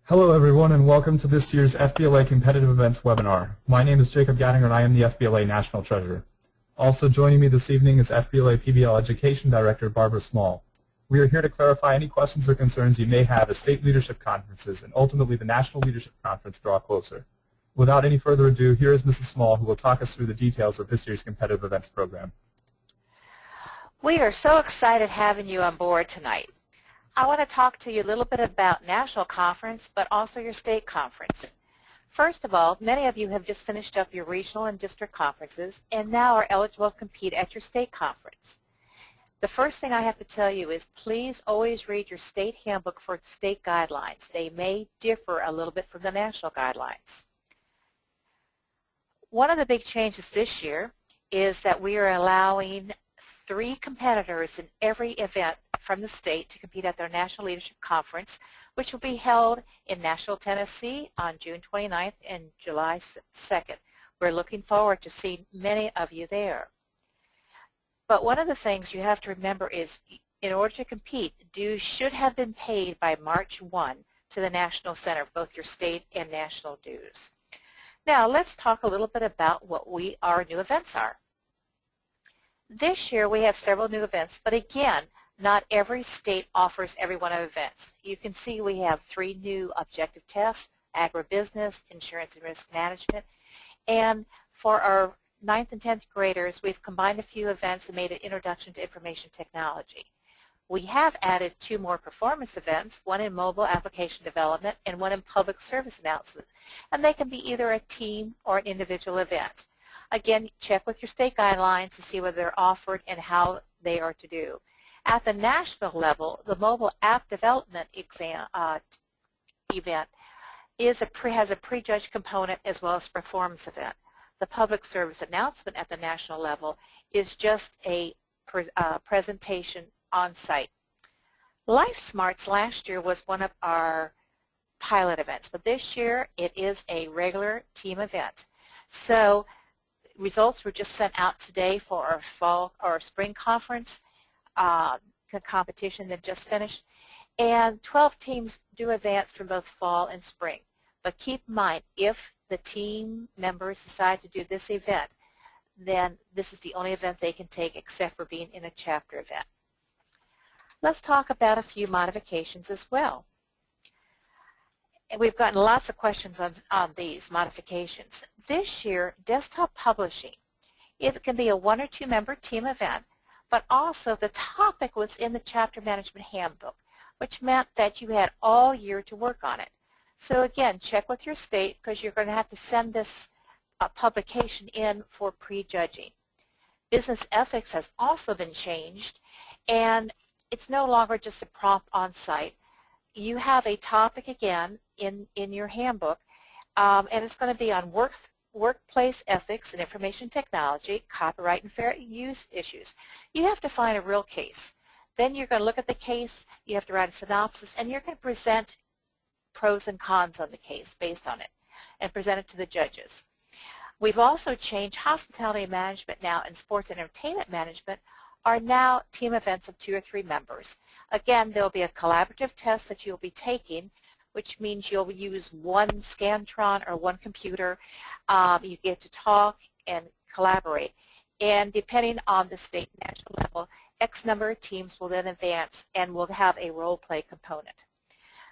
Hello everyone and welcome to this year's FBLA Competitive Events webinar. My name is Jacob Gattinger and I am the FBLA National Treasurer. Also joining me this evening is FBLA-PBL Education Director Barbara Small. We are here to clarify any questions or concerns you may have as state leadership conferences and ultimately the National Leadership Conference draw closer. Without any further ado, here is Mrs. Small who will talk us through the details of this year's Competitive Events program. We are so excited having you on board tonight. I want to talk to you a little bit about National Conference, but also your state conference. First of all, many of you have just finished up your regional and district conferences and now are eligible to compete at your state conference. The first thing I have to tell you is please always read your state handbook for state guidelines. They may differ a little bit from the national guidelines. One of the big changes this year is that we are allowing 3 competitors in every event from the state to compete at their National Leadership Conference, which will be held in Nashville, Tennessee on June 29th and July 2nd. We're looking forward to seeing many of you there. But one of the things you have to remember is in order to compete, dues should have been paid by March 1 to the National Center, both your state and national dues. Now let's talk a little bit about what our new events are. This year we have several new events, but again, not every state offers every one of events. You can see we have 3 new objective tests, agribusiness, insurance and risk management, and for our 9th and 10th graders, we've combined a few events and made an introduction to information technology. We have added 2 more performance events, one in mobile application development and one in public service announcement, and they can be either a team or an individual event. Again, check with your state guidelines to see whether they're offered and how they are to do. At the national level, the mobile app development event has a pre-judged component as well as a performance event. The public service announcement at the national level is just a presentation on site. Life Smarts last year was one of our pilot events, but this year it is a regular team event. So results were just sent out today for our fall or spring conference competition that just finished, and 12 teams do advance from both fall and spring. But keep in mind, if the team members decide to do this event, then this is the only event they can take except for being in a chapter event. Let's talk about a few modifications as well. And we've gotten lots of questions on these modifications. This year, desktop publishing, it can be a 1 or 2 member team event, but also the topic was in the chapter management handbook, which meant that you had all year to work on it. So again, check with your state because you're going to have to send this publication in for prejudging. Business ethics has also been changed, and it's no longer just a prompt on site. You have a topic again in your handbook, and it's going to be on workplace ethics and information technology, copyright and fair use issues. You have to find a real case. Then you're going to look at the case, you have to write a synopsis, and you're going to present pros and cons on the case based on it and present it to the judges. We've also changed hospitality management now and sports and entertainment management are now team events of 2 or 3 members. Again, there will be a collaborative test that you'll be taking, which means you'll use one Scantron or one computer. You get to talk and collaborate. And depending on the state and national level, X number of teams will then advance and will have a role play component.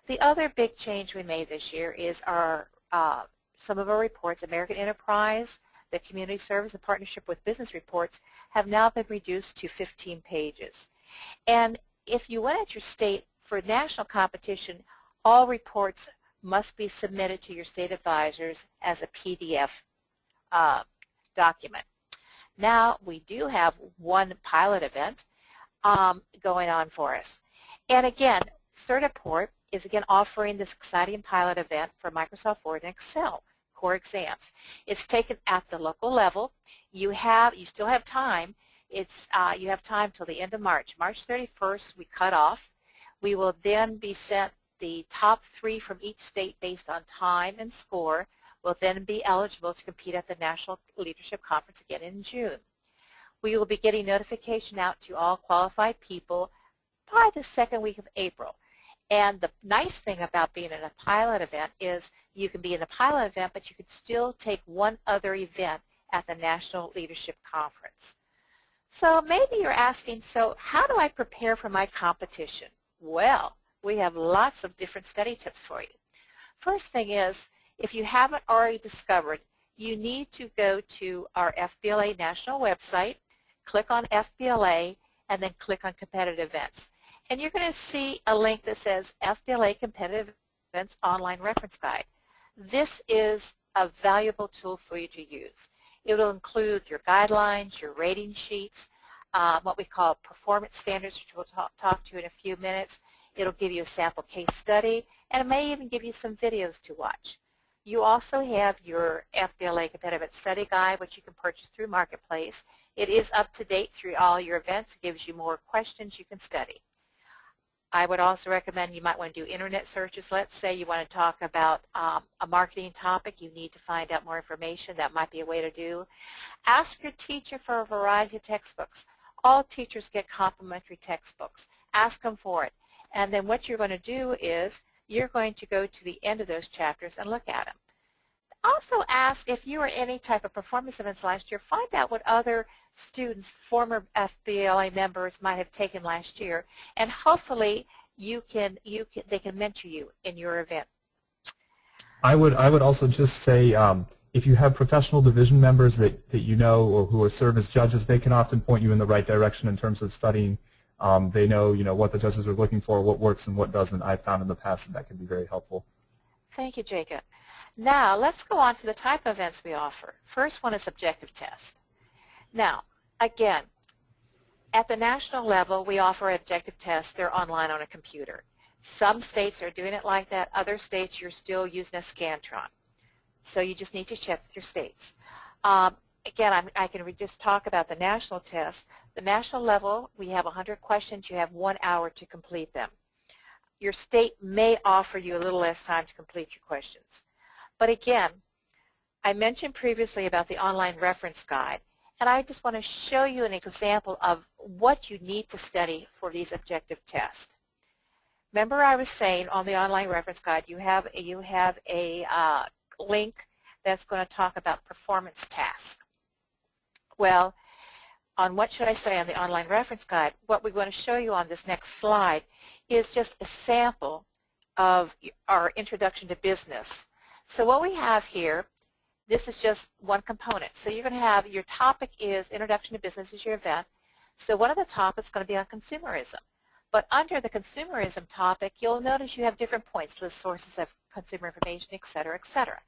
The other big change we made this year is some of our reports, American Enterprise, the Community Service and Partnership with Business Reports, have now been reduced to 15 pages. And if you went at your state for national competition, all reports must be submitted to your state advisors as a PDF document. Now we do have 1 pilot event going on for us. And again, Certiport is again offering this exciting pilot event for Microsoft Word and Excel core exams. It's taken at the local level. You still have time. You have time till the end of March. March 31st we cut off. We will then be sent the top 3 from each state based on time and score will then be eligible to compete at the National Leadership Conference again in June. We will be getting notification out to all qualified people by the 2nd week of April. And the nice thing about being in a pilot event is you can be in a pilot event, but you could still take one other event at the National Leadership Conference. So maybe you're asking, so how do I prepare for my competition? Well, we have lots of different study tips for you. First thing is, if you haven't already discovered, you need to go to our FBLA national website, click on FBLA, and then click on competitive events. And you're going to see a link that says FBLA Competitive Events Online Reference Guide. This is a valuable tool for you to use. It will include your guidelines, your rating sheets, what we call performance standards, which we'll talk to you in a few minutes. It'll give you a sample case study, and it may even give you some videos to watch. You also have your FBLA Competitive Event Study Guide, which you can purchase through Marketplace. It is up to date through all your events. It gives you more questions you can study. I would also recommend you might want to do internet searches. Let's say you want to talk about a marketing topic. You need to find out more information. That might be a way to do. Ask your teacher for a variety of textbooks. All teachers get complimentary textbooks. Ask them for it. And then what you're going to do is you're going to go to the end of those chapters and look at them. Also ask if you were any type of performance events last year. Find out what other students, former FBLA members, might have taken last year, and hopefully they can mentor you in your event. I would also just say if you have professional division members that you know or who serve as judges, they can often point you in the right direction in terms of studying. They know what the judges are looking for, what works and what doesn't. I've found in the past that can be very helpful. Thank you, Jacob. Now, let's go on to the type of events we offer. First one is objective test. Now, again, at the national level, we offer objective tests. They're online on a computer. Some states are doing it like that. Other states, you're still using a Scantron. So you just need to check with your states. Again, I can just talk about the national test. The national level, we have 100 questions. You have 1 hour to complete them. Your state may offer you a little less time to complete your questions. But again, I mentioned previously about the online reference guide, and I just want to show you an example of what you need to study for these objective tests. Remember I was saying on the online reference guide you have a link that's going to talk about performance tasks. Well, on what should I say on the online reference guide, what we're going to show you on this next slide is just a sample of our introduction to business. So what we have here, this is just one component. So you're going to have your topic is introduction to business is your event. So one of the topics is going to be on consumerism. But under the consumerism topic, you'll notice you have different points, list sources of consumer information, et cetera, et cetera.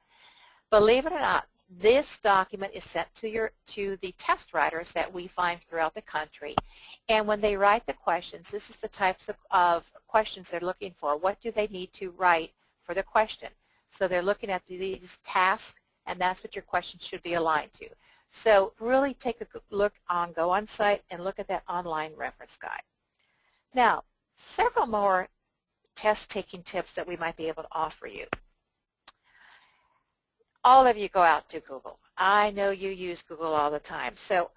Believe it or not, this document is sent to the test writers that we find throughout the country. And when they write the questions, this is the types of questions they're looking for. What do they need to write for the question? So they're looking at these tasks, and that's what your question should be aligned to. So really take a look go on site and look at that online reference guide. Now, several more test-taking tips that we might be able to offer you. All of you go out to Google. I know you use Google all the time. So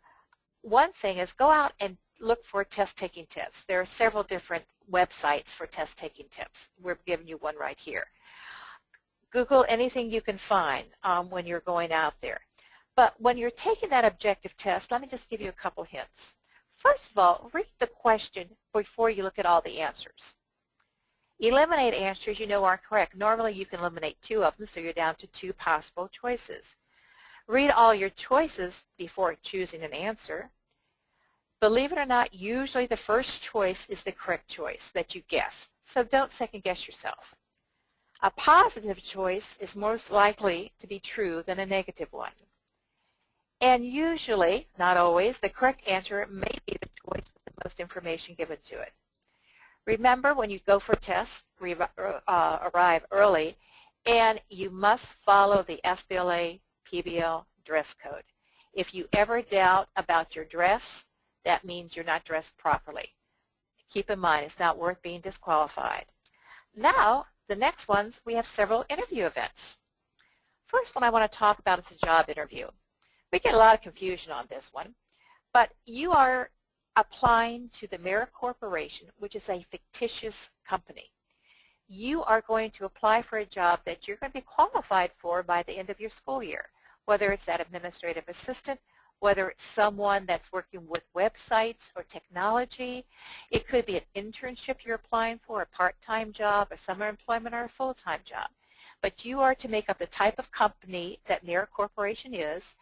one thing is go out and look for test-taking tips. There are several different websites for test-taking tips. We're giving you one right here. Google anything you can find when you're going out there. But when you're taking that objective test, let me just give you a couple hints. First of all, read the question before you look at all the answers. Eliminate answers you know aren't correct. Normally you can eliminate 2 of them, so you're down to 2 possible choices. Read all your choices before choosing an answer. Believe it or not, usually the first choice is the correct choice that you guess, so don't second guess yourself. A positive choice is most likely to be true than a negative one. And usually, not always, the correct answer may be the choice with the most information given to it. Remember, when you go for tests, arrive early, and you must follow the FBLA-PBL dress code. If you ever doubt about your dress, that means you're not dressed properly. Keep in mind, it's not worth being disqualified. Now, the next ones, we have several interview events. First one I want to talk about is a job interview. We get a lot of confusion on this one, but you are applying to the Merit Corporation, which is a fictitious company. you are going to apply for a job that you're going to be qualified for by the end of your school year, whether it's that administrative assistant, whether it's someone that's working with websites or technology. It could be an internship you're applying for, a part-time job, a summer employment, or a full-time job. But you are to make up the type of company that Mira Corporation is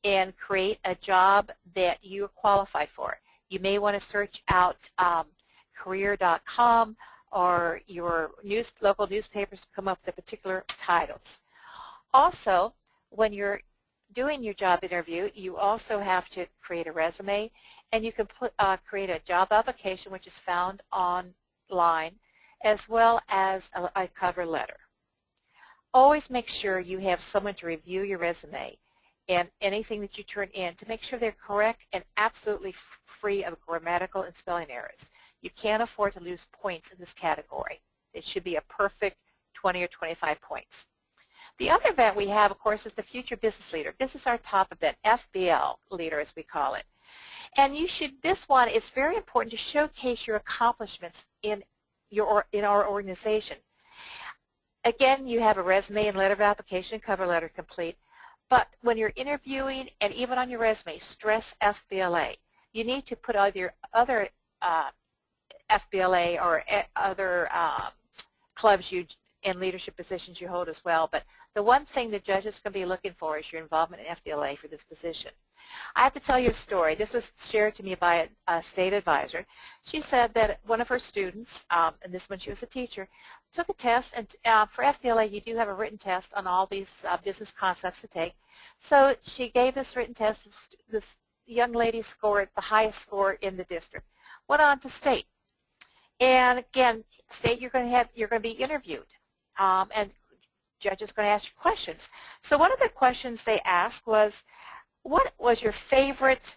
and create a job that you are qualified for. You may want to search out career.com or your local newspapers to come up with the particular titles. Also, when you're doing your job interview, you also have to create a resume, and you can create a job application, which is found online, as well as a cover letter. Always make sure you have someone to review your resume and anything that you turn in to make sure they're correct and absolutely free of grammatical and spelling errors. You can't afford to lose points in this category. It should be a perfect 20 or 25 points. The other event we have, of course, is the Future Business Leader. This is our top event, FBL Leader as we call it. And this one is very important to showcase your accomplishments in our organization. Again, you have a resume and letter of application, cover letter complete. But when you're interviewing and even on your resume, stress FBLA. You need to put all your other FBLA or other clubs and leadership positions you hold as well. But the one thing the judges are going to be looking for is your involvement in FBLA for this position. I have to tell you a story. This was shared to me by a state advisor. She said that one of her students, and this when she was a teacher, took a test, and for FBLA you do have a written test on all these business concepts to take. So she gave this written test. This young lady scored the highest score in the district. Went on to state, and again, state you're going to be interviewed, and judges are going to ask you questions. So one of the questions they asked was, what was your favorite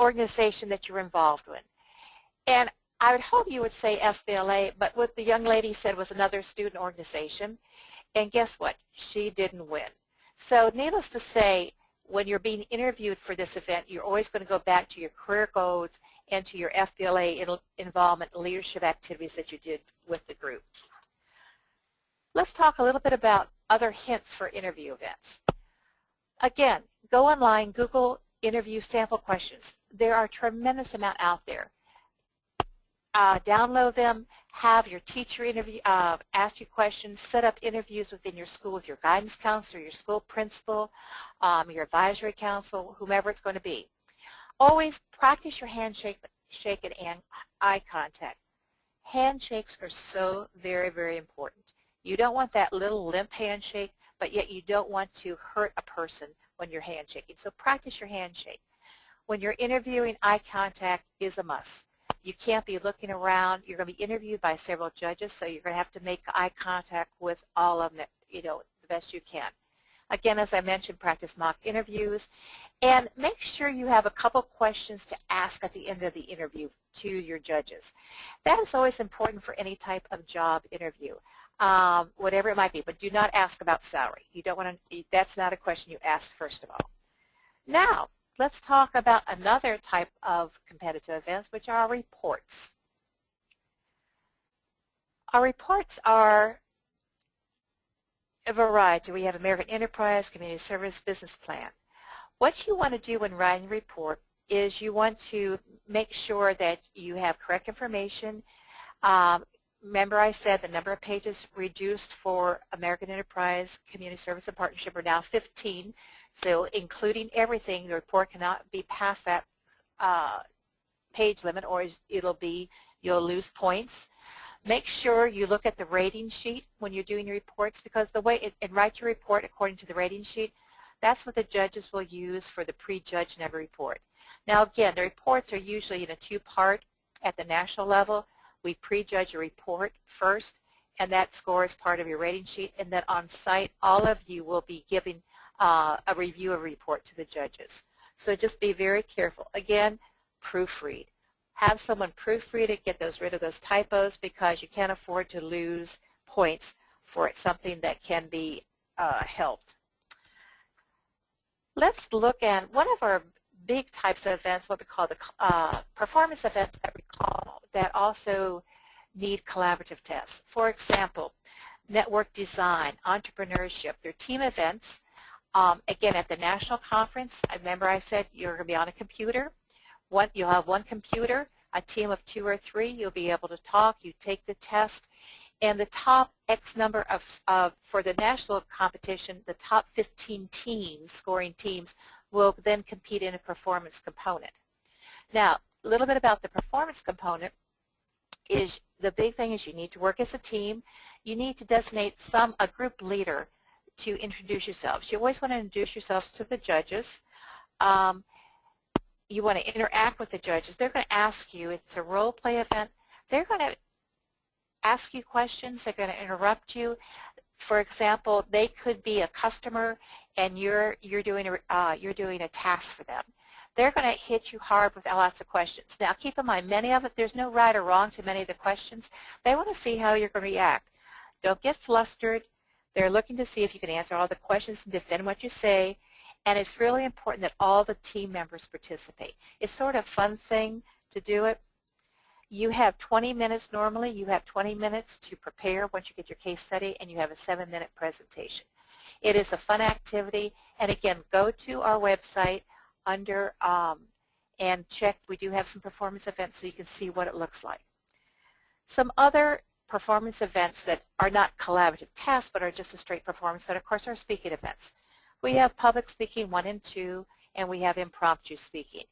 organization that you were involved with? And I would hope you would say FBLA, but what the young lady said was another student organization. And guess what? She didn't win. So needless to say, when you're being interviewed for this event, you're always going to go back to your career goals and to your FBLA involvement and leadership activities that you did with the group. Let's talk a little bit about other hints for interview events. Again, go online, Google interview sample questions. There are a tremendous amount out there. Download them, have your teacher interview, ask you questions, set up interviews within your school with your guidance counselor, your school principal, your advisory council, whomever it's going to be. Always practice your handshake and eye contact. Handshakes are so very, very important. You don't want that little limp handshake, but yet you don't want to hurt a person when you're handshaking. So practice your handshake. When you're interviewing, eye contact is a must. You can't be looking around. You're going to be interviewed by several judges, so you're going to have to make eye contact with all of them, the best you can. Again, as I mentioned, practice mock interviews, and make sure you have a couple questions to ask at the end of the interview to your judges. That is always important for any type of job interview, whatever it might be, but do not ask about salary. You don't want to. That's not a question you ask first of all. Now, let's talk about another type of competitive events, which are our reports. Our reports are a variety. We have American Enterprise, Community Service, Business Plan. What you want to do when writing a report is you want to make sure that you have correct information. Remember I said the number of pages reduced for American Enterprise, Community Service, and Partnership are now 15. So including everything, the report cannot be past that page limit, or you'll lose points. Make sure you look at the rating sheet when you're doing your reports, because the way and write your report according to the rating sheet. That's what the judges will use for the pre-judge and every report. Now again, the reports are usually in a two-part at the national level. We prejudge a report first, and that score is part of your rating sheet. And then on site, all of you will be giving a review of a report to the judges. So just be very careful. Again, proofread. Have someone proofread it, get rid of those typos, because you can't afford to lose points for something that can be helped. Let's look at one of our big types of events, what we call the performance events that we call, that also need collaborative tests. For example, network design, entrepreneurship, they're team events. Again, at the national conference, remember I said you're going to be on a computer. You'll have one computer, a team of 2 or 3. You'll be able to talk. You take the test. And the top X number of for the national competition, the top 15 teams, scoring teams, will then compete in a performance component. Now, a little bit about the performance component is the big thing is you need to work as a team. You need to designate a group leader to introduce yourselves. You always want to introduce yourselves to the judges. You want to interact with the judges. They're going to ask you, it's a role play event, they're going to ask you questions, they're going to interrupt you. For example, they could be a customer and you're doing a task for them. They're going to hit you hard with lots of questions. Now keep in mind, many of it, there's no right or wrong to many of the questions. They want to see how you're going to react. Don't get flustered. They're looking to see if you can answer all the questions and defend what you say. And it's really important that all the team members participate. It's sort of a fun thing to do it. You have 20 minutes normally. You have 20 minutes to prepare once you get your case study, and you have a 7-minute presentation. It is a fun activity. And again, go to our website under and check. We do have some performance events so you can see what it looks like. Some other performance events that are not collaborative tasks but are just a straight performance event, of course, are speaking events. We have public speaking 1 and 2, and we have impromptu speaking.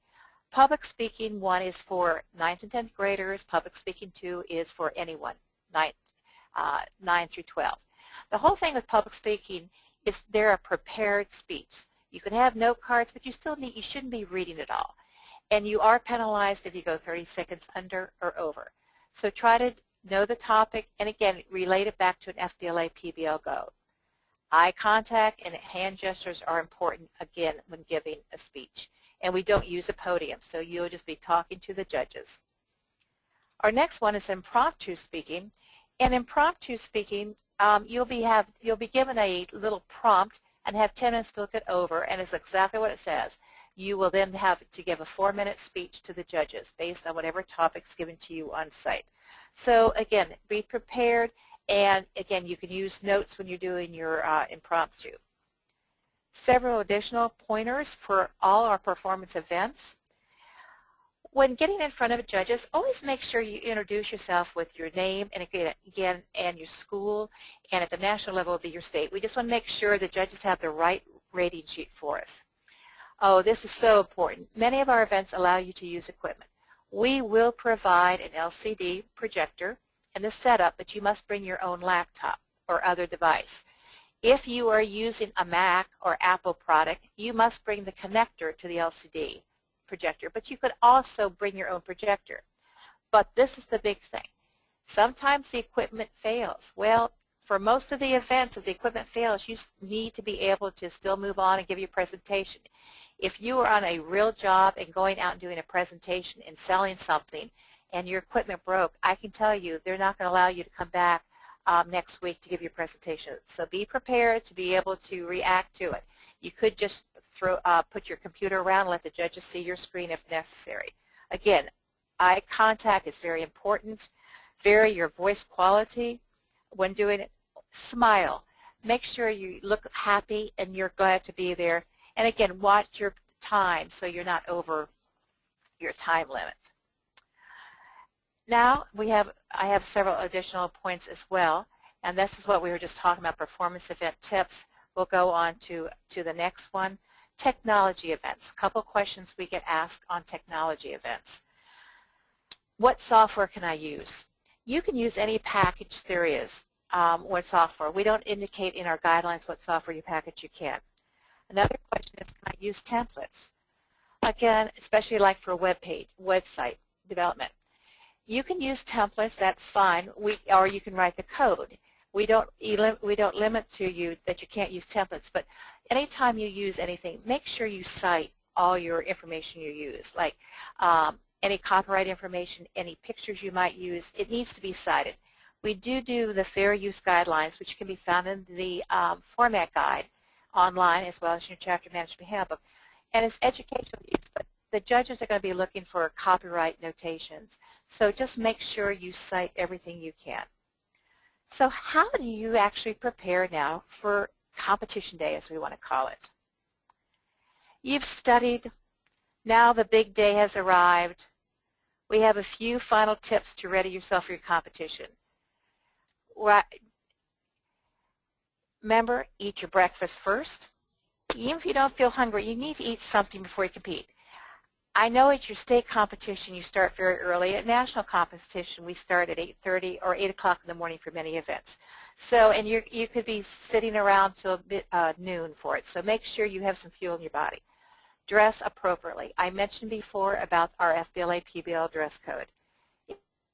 Public speaking 1 is for 9th and 10th graders. Public speaking 2 is for anyone, 9 through 12. The whole thing with public speaking is they're a prepared speech. You can have note cards, but you shouldn't be reading it all. And you are penalized if you go 30 seconds under or over. So try to know the topic, and again, relate it back to an FBLA-PBL goal. Eye contact and hand gestures are important, again, when giving a speech. And we don't use a podium, so you'll just be talking to the judges. Our next one is impromptu speaking. And impromptu speaking, you'll be given a little prompt and have 10 minutes to look it over, and it's exactly what it says. You will then have to give a 4-minute speech to the judges based on whatever topic's given to you on site. So again, be prepared, and again, you can use notes when you're doing your impromptu. Several additional pointers for all our performance events. When getting in front of judges, always make sure you introduce yourself with your name and again and your school, and at the national level will be your state. We just want to make sure the judges have the right rating sheet for us. Oh, this is so important. Many of our events allow you to use equipment. We will provide an LCD projector and the setup, but you must bring your own laptop or other device. If you are using a Mac or Apple product, you must bring the connector to the LCD projector, but you could also bring your own projector. But this is the big thing. Sometimes the equipment fails. Well, for most of the events, if the equipment fails, you need to be able to still move on and give your presentation. If you are on a real job and going out and doing a presentation and selling something and your equipment broke, I can tell you they're not going to allow you to come back next week to give your presentation. So be prepared to be able to react to it. You could just put your computer around and let the judges see your screen if necessary. Again, eye contact is very important. Vary your voice quality when doing it. Smile. Make sure you look happy and you're glad to be there. And again, watch your time so you're not over your time limit. Now I have several additional points as well, and this is what we were just talking about, performance event tips. We'll go on to the next one, technology events. A couple questions we get asked on technology events. What software can I use? You can use any package there is. What software? We don't indicate in our guidelines what software you package you can. Another question is, can I use templates? Again, especially like for a website development. You can use templates, that's fine, or you can write the code. We don't limit to you that you can't use templates, but anytime you use anything, make sure you cite all your information you use, like any copyright information, any pictures you might use, it needs to be cited. We do the fair use guidelines, which can be found in the format guide online as well as your chapter management handbook. And it's educational use, but the judges are going to be looking for copyright notations. So just make sure you cite everything you can. So how do you actually prepare now for competition day, as we want to call it? You've studied. Now the big day has arrived. We have a few final tips to ready yourself for your competition. Remember, eat your breakfast first. Even if you don't feel hungry, you need to eat something before you compete. I know at your state competition you start very early. At national competition we start at 8:30 or 8 o'clock in the morning for many events. So, and you could be sitting around till noon for it. So make sure you have some fuel in your body. Dress appropriately. I mentioned before about our FBLA-PBL dress code.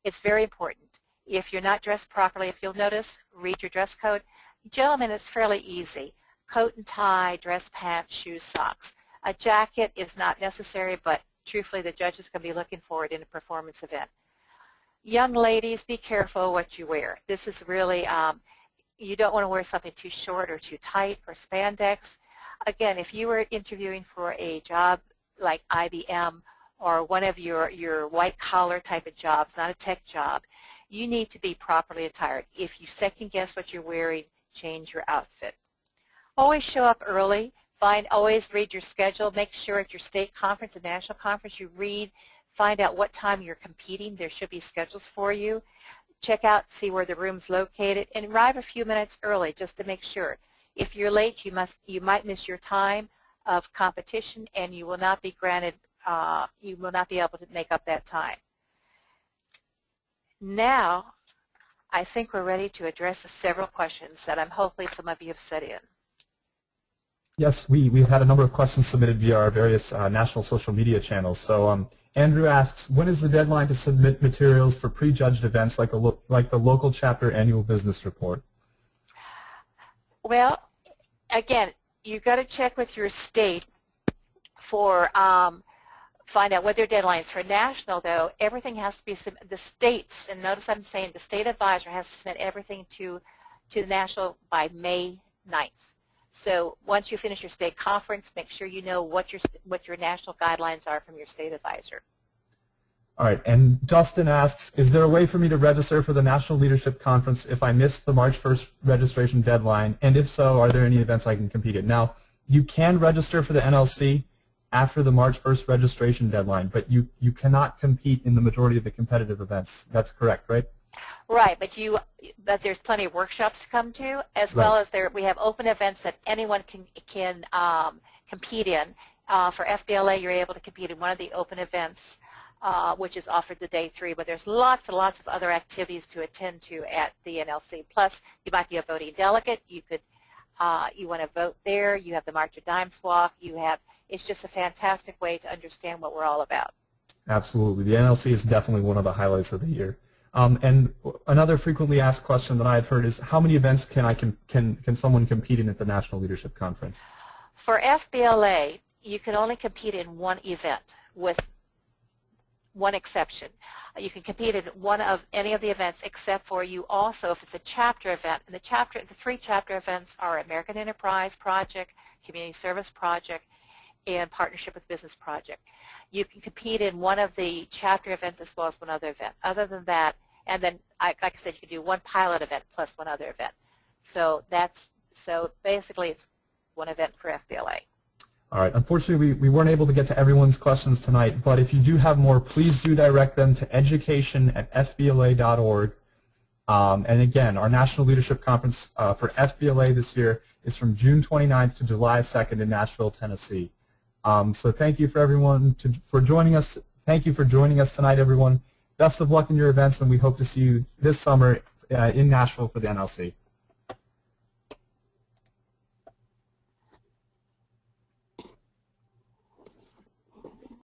It's very important. If you're not dressed properly, if you'll notice, read your dress code. Gentlemen, it's fairly easy. Coat and tie, dress pants, shoes, socks. A jacket is not necessary, but truthfully the judges are going to be looking for it in a performance event. Young ladies, be careful what you wear. This is really, you don't want to wear something too short or too tight or spandex. Again, if you were interviewing for a job like IBM or one of your white-collar type of jobs, not a tech job, you need to be properly attired. If you second-guess what you're wearing, change your outfit. Always show up early. Always read your schedule. Make sure at your state conference and national conference you find out what time you're competing. There should be schedules for you. Check out, see where the room's located, and arrive a few minutes early just to make sure. If you're late, you might miss your time of competition, and you will not be granted. You will not be able to make up that time. Now, I think we're ready to address the several questions that hopefully some of you have sent in. Yes, we've had a number of questions submitted via our various national social media channels. So Andrew asks, when is the deadline to submit materials for prejudged events like the local chapter annual business report? Well, again, you've got to check with your state for find out what their deadline is. For national, though, everything has to be the states, and notice I'm saying the state advisor has to submit everything to the national by May 9th. So once you finish your state conference, make sure you know what your national guidelines are from your state advisor. All right, and Dustin asks, is there a way for me to register for the National Leadership Conference if I missed the March 1st registration deadline? And if so, are there any events I can compete in? Now, you can register for the NLC after the March 1st registration deadline, but you cannot compete in the majority of the competitive events. That's correct, right? Right, but there's plenty of workshops to come to, as well as we have open events that anyone can compete in. For FBLA, you're able to compete in one of the open events, which is offered the day 3, but there's lots and lots of other activities to attend to at the NLC. Plus, you might be a voting delegate. You want to vote there. You have the March of Dimes walk. It's just a fantastic way to understand what we're all about. Absolutely. The NLC is definitely one of the highlights of the year. And another frequently asked question that I've heard is, how many events can someone compete in at the National Leadership Conference? For FBLA, you can only compete in one event, with one exception. You can compete in any of the events except for you also, if it's a chapter event, and the 3 chapter events are American Enterprise Project, Community Service Project, and Partnership with Business Project. You can compete in one of the chapter events as well as one other event. Other than that, and then, like I said, you can do one pilot event plus one other event. So basically it's one event for FBLA. All right. Unfortunately, we weren't able to get to everyone's questions tonight, but if you do have more, please do direct them to education@fbla.org. And again, our National Leadership Conference for FBLA this year is from June 29th to July 2nd in Nashville, Tennessee. So thank you for everyone for joining us. Thank you for joining us tonight, everyone. Best of luck in your events, and we hope to see you this summer in Nashville for the NLC.